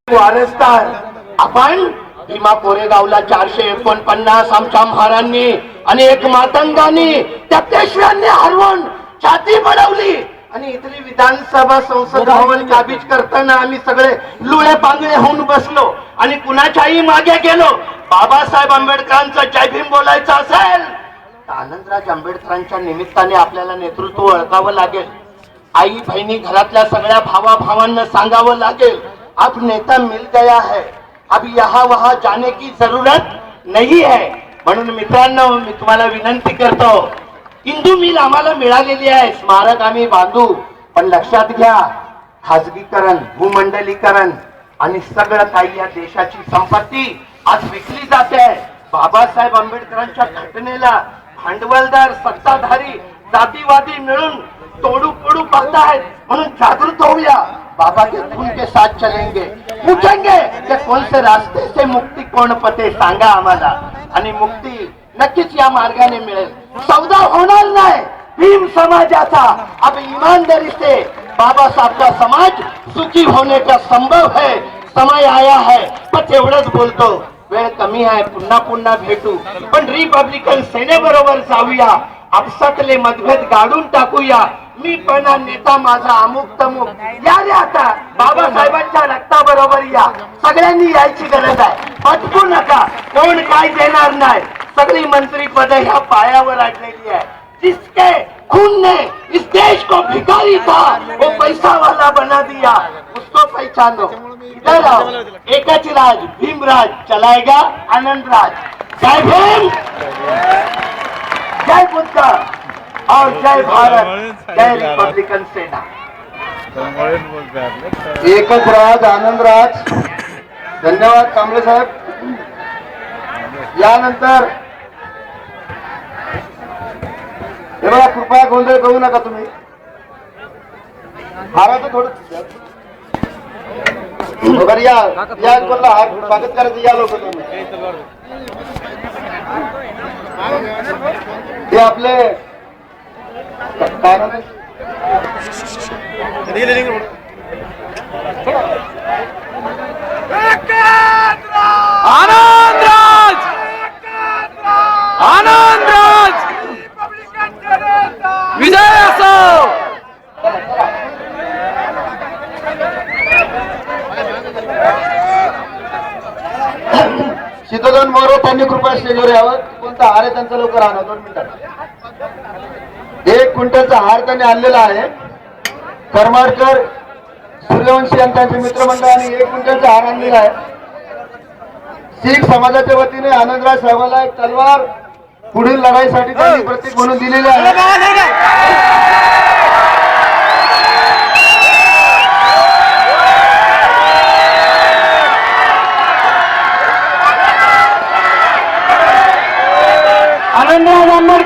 वारसदार आपण भीमा कोरेगावला 449 आमच्या महारांनी आणि एक मातंगांनी त्या पेशव्यांनी हरवून छाती बनवली आणि इथली विधानसभा संसद भवन काबीज करताना आम्ही सगळे लुळे पांगळे होऊन बसलो आणि कुणाच्याही मागे गेलो. बाबासाहेब आंबेडकरांचा जय भीम बोलायचं असेल तर आनंदराज आंबेडकरांच्या निमित्ताने आपल्याला नेतृत्व ओळखावं लागेल. आई बहिणी घरातल्या सगळ्या भावा भावांना सांगावं लागेल, अब नेता मिल गया है, अब यहाँ वहाँ जाने की जरूरत नहीं है. म्हणून मित्रांनो, मी तुम्हाला विनंती करतो, हिंदू मिल आम्हाला मिळालेली आहे, स्मारक आम्ही बांधू, पण लक्षात घ्या, खाजगीकरण, भूमंडलीकरण आणि सगळं काही या देशाची संपत्ती आज विकली जाते. बाबासाहेब आंबेडकरांच्या घटनेला भांडवलदार, सत्ताधारी, जातीवादी मिळून तोडू फोडू पाहतायत. म्हणून जागृत होऊया. बाबा के खून के साथ चलेंगे, पूछेंगे कि कौन से रास्ते से मुक्ती कोण पते, सांगा आम्हाला. आणि मुक्ती नक्कीच या मार्गाने मिळेल. सौदा होणार नाही भीम समाजाचा. अब ईमानदारी से बाबा साहब का समाज सुखी होने का संभव है, समय आया है. पण एवढंच बोलतो, वेळ कमी आहे, पुन्हा पुन्हा भेटू, पण रिपब्लिकन सेनेबरोबर जाऊया, आपसातले मतभेद गाडून टाकूया. मी पण नेता माझा अमुक तमुक, या रे आता बाबासाहेबांच्या रक्ताबरोबर या. सगळ्यांनी यायची गरज आहे, पटकू नका, कोण काय देणार नाही. सगळी मंत्री पद ह्या पायावर अडलेली आहे. जिसके खून ने इस देश को भिखारी था वो पैसा वाला बना दिया, उसको पहचानो. इधर आओ, एकच राज, भीमराज चलाएगा आनंद राज. जय भीम, जय बुद्ध और जय भारत, जय रिपब्लिकन सेना. एकच राज, आनंद राज. धन्यवाद कांबळे साहेब. यानंतर हे बघा, कृपया गोंधळ करू नका तुम्ही. हाराचं थोडं वगैरे या कोणला हार स्वागत करायचं, या लोक तुम्ही. हे आपले काय नाव? आनंदराज, आनंदराज विजय असो. शीतोदन मोरे त्यांनी कृपया स्टेजवर यावं. कोणता हार आहे त्यांचा लवकर आणा, 2 मिनिटात. 1 क्विंटलचा हार त्यांनी आणलेला आहे. करमाडकर, सूर्यवंशी आणि त्यांचे मित्रमंडळाने 1 क्विंटलचा हार आणलेला आहे. शीख समाजाच्या वतीने आनंदराज साहेबांना एक तलवार पुढील लढाईसाठी त्यांनी प्रतीक म्हणून दिलेली आहे. आनंदराज आंबेडकर